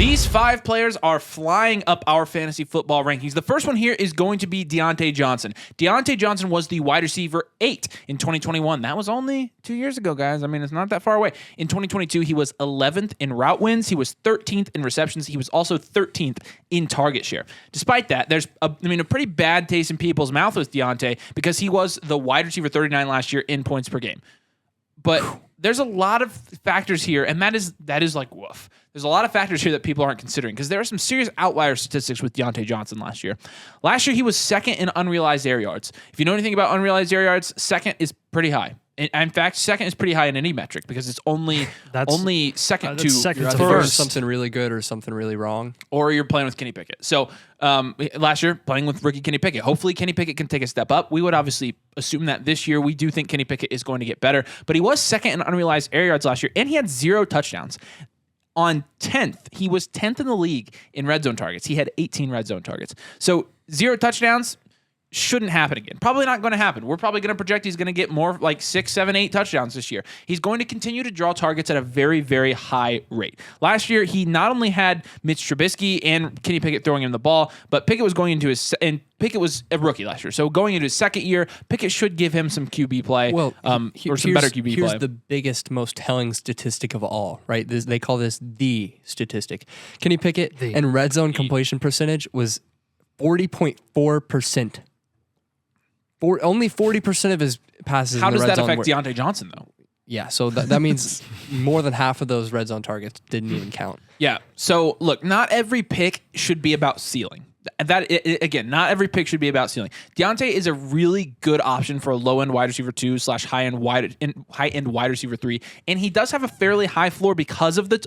These 5 players are flying up our fantasy football rankings. The first one here is going to be Deontay Johnson. Deontay Johnson was the wide receiver 8 in 2021. That was only 2 years ago, guys. I mean, it's not that far away. In 2022, he was 11th in route wins. He was 13th in receptions. He was also 13th in target share. Despite that, there's a pretty bad taste in people's mouth with Deontay because he was the wide receiver 39 last year in points per game. But there's a lot of factors here, and that is like woof. There's a lot of factors here that people aren't considering because there are some serious outlier statistics with Deontay Johnson last year. Last year, he was second in unrealized air yards. If you know anything about unrealized air yards, second is pretty high. In fact, second is pretty high in any metric because it's only second to first. Something really good or something really wrong. Or you're playing with Kenny Pickett. So last year, playing with rookie Kenny Pickett. Hopefully, Kenny Pickett can take a step up. We would obviously assume that this year. We do think Kenny Pickett is going to get better. But he was second in unrealized air yards last year, and he had 0 touchdowns. On 10th, he was 10th in the league in red zone targets. He had 18 red zone targets. So 0 touchdowns shouldn't happen again. Probably not going to happen. We're probably going to project he's going to get more like 6, 7, 8 touchdowns this year. He's going to continue to draw targets at a very, very high rate. Last year, he not only had Mitch Trubisky and Kenny Pickett throwing him the ball, but Pickett was going into his and Pickett was a rookie last year. So going into his second year, Pickett should give him some QB play or some better QB play. Here's the biggest, most telling statistic of all, right? They call this the statistic. Kenny Pickett and red zone completion percentage was 40.4%. Only 40% of his passes. How in the does red that zone affect Deontay Johnson, though? Yeah, so that means more than half of those red zone targets didn't even count. Yeah. So look, not every pick should be about ceiling. Again, not every pick should be about ceiling. Deontay is a really good option for a low-end wide receiver 2 / high-end wide receiver 3, and he does have a fairly high floor because of the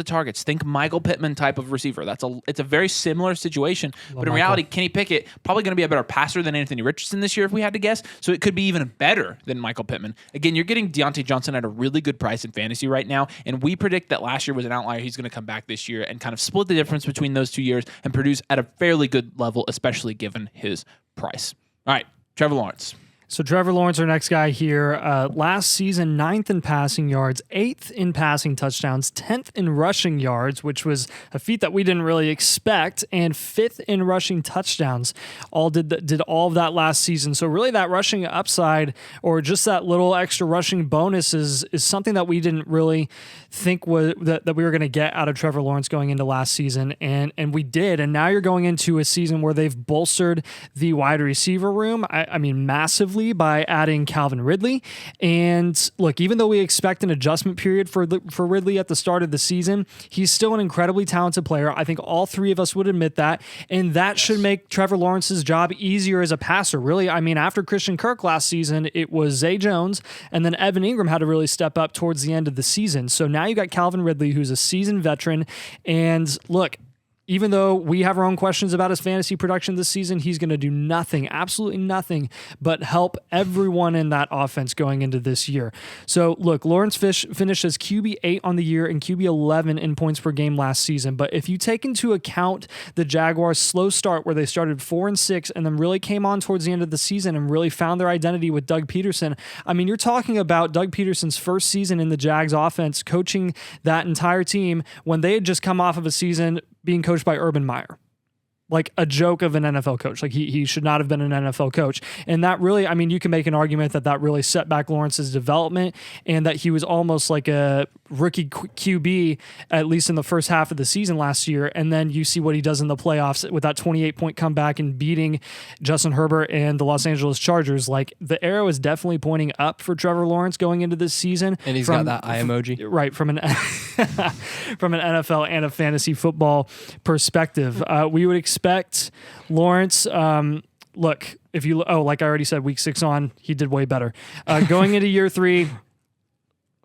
targets. Think Michael Pittman type of receiver. It's a very similar situation, but in reality, Kenny Pickett probably going to be a better passer than Anthony Richardson this year if we had to guess, so it could be even better than Michael Pittman. Again, you're getting Deontay Johnson at a really good price in fantasy right now, and we predict that last year was an outlier. He's going to come back this year and kind of split the difference between those 2 years and produce at a fairly good level, especially given his price. All right, Trevor Lawrence. So Trevor Lawrence, our next guy here, last season, 9th in passing yards, 8th in passing touchdowns, 10th in rushing yards, which was a feat that we didn't really expect, and 5th in rushing touchdowns. All did all of that last season. So really that rushing upside or just that little extra rushing bonus is something that we didn't really think that we were going to get out of Trevor Lawrence going into last season, and we did. And now you're going into a season where they've bolstered the wide receiver room, I mean massively, by adding Calvin Ridley. And look, even though we expect an adjustment period for Ridley at the start of the season, he's still an incredibly talented player. I think all 3 of us would admit that, and that should make Trevor Lawrence's job easier as a passer. Really, I mean, after Christian Kirk last season, it was Zay Jones, and then Evan Ingram had to really step up towards the end of the season. So now you got Calvin Ridley, who's a seasoned veteran, and look, even though we have our own questions about his fantasy production this season, he's going to do nothing, absolutely nothing, but help everyone in that offense going into this year. So, look, Lawrence finished as QB 8 on the year and QB 11 in points per game last season. But if you take into account the Jaguars' slow start where they started 4-6 and then really came on towards the end of the season and really found their identity with Doug Peterson, I mean, you're talking about Doug Peterson's first season in the Jags offense, coaching that entire team when they had just come off of a season being coached by Urban Meyer. Like a joke of an NFL coach. Like he should not have been an NFL coach. And that really, I mean, you can make an argument that really set back Lawrence's development and that he was almost like a rookie QB, at least in the first half of the season last year. And then you see what he does in the playoffs with that 28-point comeback and beating Justin Herbert and the Los Angeles Chargers. Like the arrow is definitely pointing up for Trevor Lawrence going into this season. And he's got that eye emoji. Right, from an from an NFL and a fantasy football perspective. We would expect Lawrence, look, if you, like I already said, week 6 on, he did way better. Going into year 3,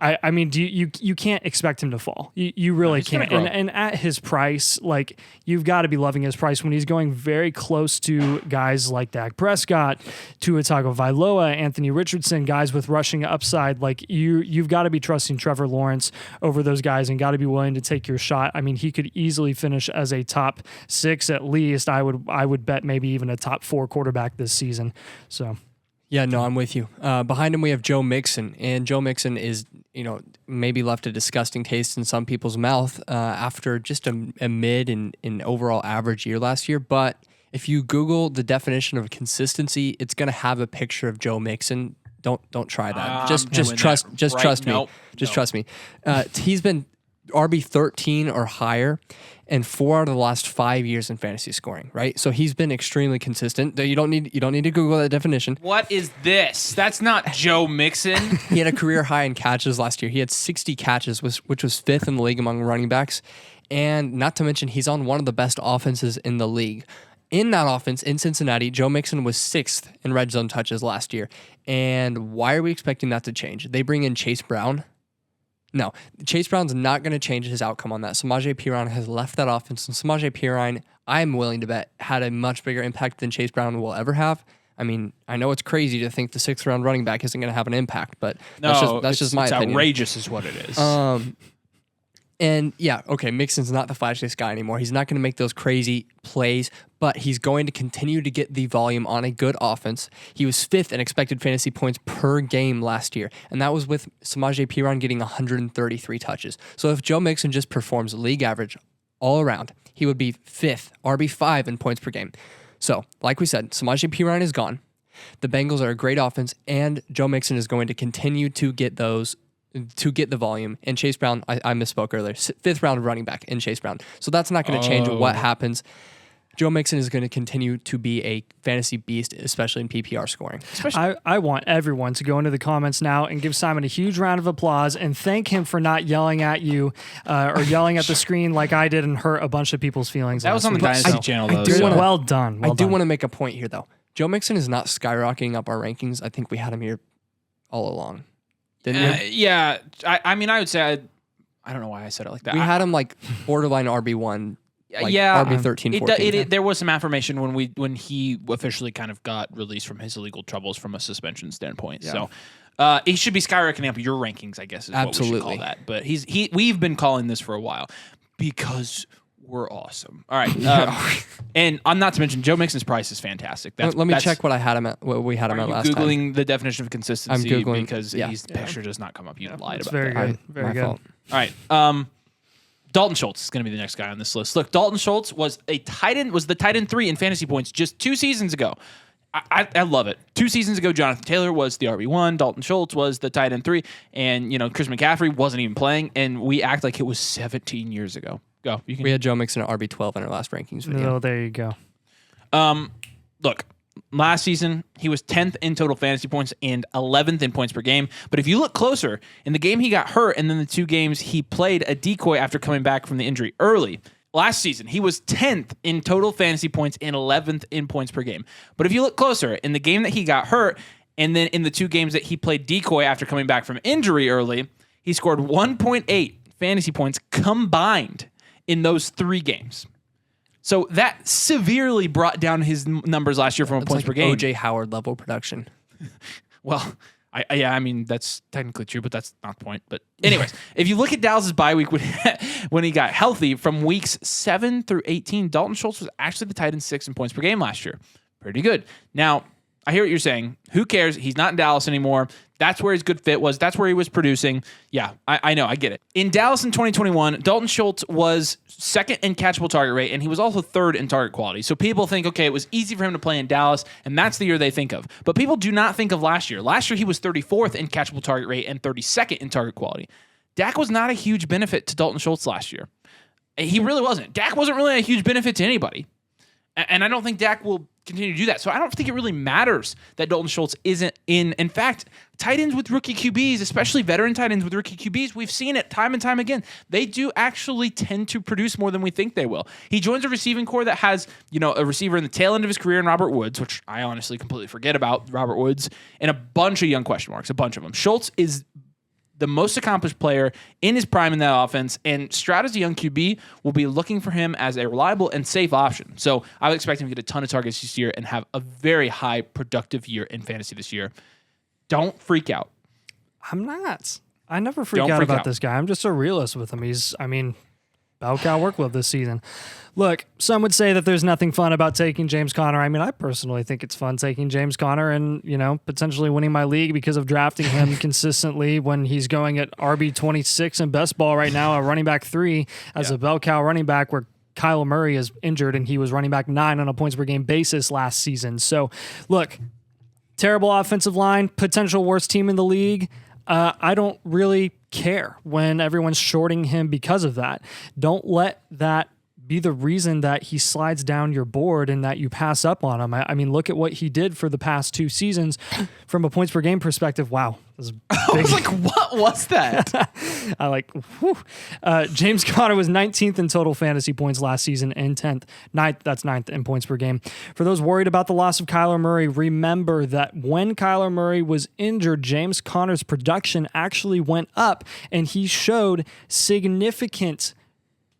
I mean, you can't expect him to fall. You really can't. And at his price, like you've got to be loving his price when he's going very close to guys like Dak Prescott, Tua Tagovailoa, Anthony Richardson, guys with rushing upside. Like you've got to be trusting Trevor Lawrence over those guys and got to be willing to take your shot. I mean, he could easily finish as a top 6 at least. I would bet maybe even a top 4 quarterback this season. So. Yeah, no, I'm with you. Behind him, we have Joe Mixon, and Joe Mixon is maybe left a disgusting taste in some people's mouth after just a mid and overall average year last year. But if you Google the definition of consistency, it's going to have a picture of Joe Mixon. Don't try that. Trust me. He's been RB 13 or higher in 4 out of the last 5 years in fantasy scoring, right? So he's been extremely consistent. You don't need to Google that definition. What is this? That's not Joe Mixon. He had a career high in catches last year. He had 60 catches, which was 5th in the league among running backs. And not to mention, he's on one of the best offenses in the league. In that offense, in Cincinnati, Joe Mixon was 6th in red zone touches last year. And why are we expecting that to change? They bring in Chase Brown. No, Chase Brown's not going to change his outcome on that. Samaje Perine has left that offense, and Samaje Perine, I'm willing to bet, had a much bigger impact than Chase Brown will ever have. I mean, I know it's crazy to think the 6th round running back isn't going to have an impact, but that's just my opinion. It's outrageous is what it is. And yeah, okay, Mixon's not the flashiest guy anymore. He's not going to make those crazy plays, but he's going to continue to get the volume on a good offense. He was 5th in expected fantasy points per game last year, and that was with Samaje Perine getting 133 touches. So if Joe Mixon just performs league average all around, he would be 5th, RB5 in points per game. So, like we said, Samaje Perine is gone. The Bengals are a great offense, and Joe Mixon is going to continue to get the volume. And Chase Brown, I misspoke earlier, 5th round running back in Chase Brown. So that's not going to change what happens. Joe Mixon is going to continue to be a fantasy beast, especially in PPR scoring. I want everyone to go into the comments now and give Simon a huge round of applause and thank him for not yelling at you or yelling at the screen like I did and hurt a bunch of people's feelings. That was on the Dynasty channel, though. Well done. I do want to make a point here, though. Joe Mixon is not skyrocketing up our rankings. I think we had him here all along. Didn't we? Yeah. I mean, I would say, I don't know why I said it like that. We had him like borderline RB1. RB 13, 14. There was some affirmation when he officially kind of got released from his illegal troubles from a suspension standpoint. Yeah. So he should be skyrocketing up your rankings, I guess, is what we should call that. But we've been calling this for a while because we're awesome. All right. And not to mention, Joe Mixon's price is fantastic. Let me check what I had him at. What we had him at last time. Googling the definition of consistency. I'm Googling because his picture does not come up. You lied about very that. Good. Very good. Fault. All right. Dalton Schultz is going to be the next guy on this list. Look, Dalton Schultz was the tight end 3 in fantasy points just 2 seasons ago. I love it. 2 seasons ago, Jonathan Taylor was the RB1, Dalton Schultz was the tight end 3, and Chris McCaffrey wasn't even playing, and we act like it was 17 years ago. Go. We had Joe Mixon at RB12 in our last rankings video. Oh, there you go. Look, last season, he was 10th in total fantasy points and 11th in points per game. But if you look closer, in the game he got hurt and then the 2 games he played a decoy after coming back from the injury early, last season, he was 10th in total fantasy points and 11th in points per game. But if you look closer, in the game that he got hurt and then in the 2 games that he played decoy after coming back from injury early, he scored 1.8 fantasy points combined in those 3 games. So that severely brought down his numbers last year from points per game. O.J. Howard level production. Well, I mean, that's technically true, but that's not the point. But anyways, if you look at Dallas's bye week when he got healthy, from weeks 7 through 18, Dalton Schultz was actually the tight end 6 in points per game last year. Pretty good. Now, I hear what you're saying. Who cares? He's not in Dallas anymore. That's where his good fit was. That's where he was producing. Yeah, I know. I get it. In Dallas in 2021, Dalton Schultz was 2nd in catchable target rate, and he was also 3rd in target quality. So people think, okay, it was easy for him to play in Dallas, and that's the year they think of. But people do not think of last year. Last year, he was 34th in catchable target rate and 32nd in target quality. Dak was not a huge benefit to Dalton Schultz last year. He really wasn't. Dak wasn't really a huge benefit to anybody. And I don't think Dak will continue to do that. So I don't think it really matters that Dalton Schultz isn't in. In fact, tight ends with rookie QBs, especially veteran tight ends with rookie QBs, we've seen it time and time again. They do actually tend to produce more than we think they will. He joins a receiving core that has, a receiver in the tail end of his career in Robert Woods, which I honestly completely forget about Robert Woods, and a bunch of young question marks, a bunch of them. Schultz is the most accomplished player in his prime in that offense, and Stroud as a young QB will be looking for him as a reliable and safe option. So I would expect him to get a ton of targets this year and have a very high productive year in fantasy this year. Don't freak out. I'm not. I never freak out about this guy. I'm just a realist with him. bell cow workload this season. Look, some would say that there's nothing fun about taking James Conner. I mean, I personally think it's fun taking James Conner and, potentially winning my league because of drafting him consistently when he's going at RB26 in best ball right now, a running back 3 as a bell cow running back where Kyler Murray is injured and he was running back 9 on a points per game basis last season. So, look, terrible offensive line, potential worst team in the league. I don't really care when everyone's shorting him because of that. Don't let that be the reason that he slides down your board and that you pass up on him. I mean, look at what he did for the past 2 seasons from a points per game perspective. Wow. I was like, what was that? James Conner was 19th in total fantasy points last season and 9th in points per game. For those worried about the loss of Kyler Murray, remember that when Kyler Murray was injured, James Conner's production actually went up and he showed significant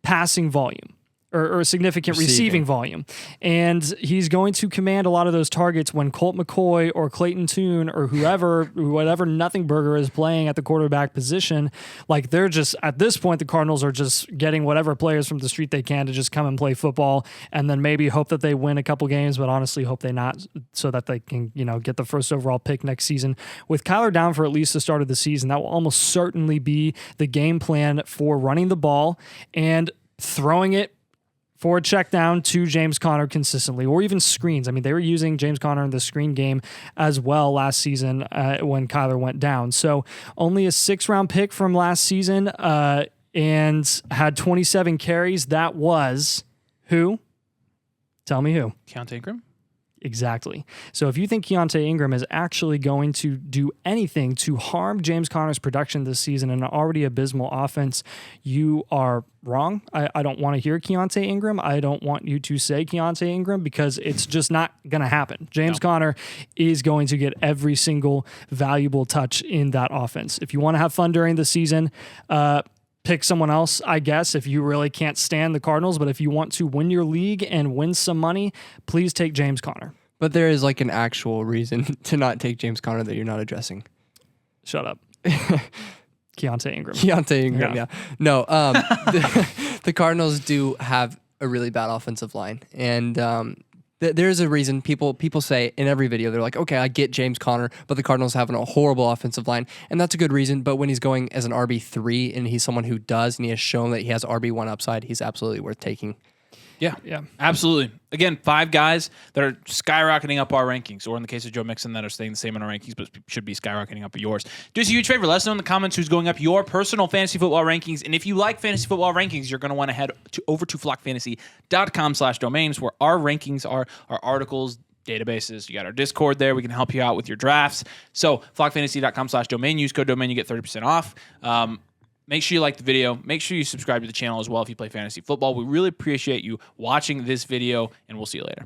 passing volume. Or significant receiving volume. And he's going to command a lot of those targets when Colt McCoy or Clayton Tune or whatever nothing burger is playing at the quarterback position. Like, they're just, at this point, the Cardinals are just getting whatever players from the street they can to just come and play football and then maybe hope that they win a couple games, but honestly hope they not, so that they can, get the first overall pick next season. With Kyler down for at least the start of the season, that will almost certainly be the game plan for running the ball and throwing it for a check down to James Conner consistently, or even screens. I mean, they were using James Conner in the screen game as well last season when Kyler went down. So only a 6th-round pick from last season and had 27 carries. That was who? Tell me who. Deontay Ingram? Exactly. So if you think Deontay Ingram is actually going to do anything to harm James Conner's production this season in an already abysmal offense, you are wrong. I don't want to hear Deontay Ingram. I don't want you to say Deontay Ingram because it's just not going to happen. James Conner is going to get every single valuable touch in that offense. If you want to have fun during the season, pick someone else, I guess, if you really can't stand the Cardinals. But if you want to win your league and win some money, please take James Conner. But there is like an actual reason to not take James Conner that you're not addressing. Shut up. Deontay Ingram. Deontay Ingram, yeah. No, the Cardinals do have a really bad offensive line. And there's a reason people say in every video, they're like, okay, I get James Conner, but the Cardinals have a horrible offensive line. And that's a good reason. But when he's going as an RB3 and he's someone who does, and he has shown that he has RB1 upside, he's absolutely worth taking. Yeah, absolutely. Again, 5 guys that are skyrocketing up our rankings, or in the case of Joe Mixon, that are staying the same in our rankings, but should be skyrocketing up yours. Do us a huge favor. Let us know in the comments who's going up your personal fantasy football rankings. And if you like fantasy football rankings, you're going to want to head over to flockfantasy.com/domains, where our rankings are, our articles, databases. You got our Discord there. We can help you out with your drafts. So flockfantasy.com/domain. Use code domain. You get 30% off. Make sure you like the video. Make sure you subscribe to the channel as well if you play fantasy football. We really appreciate you watching this video, and we'll see you later.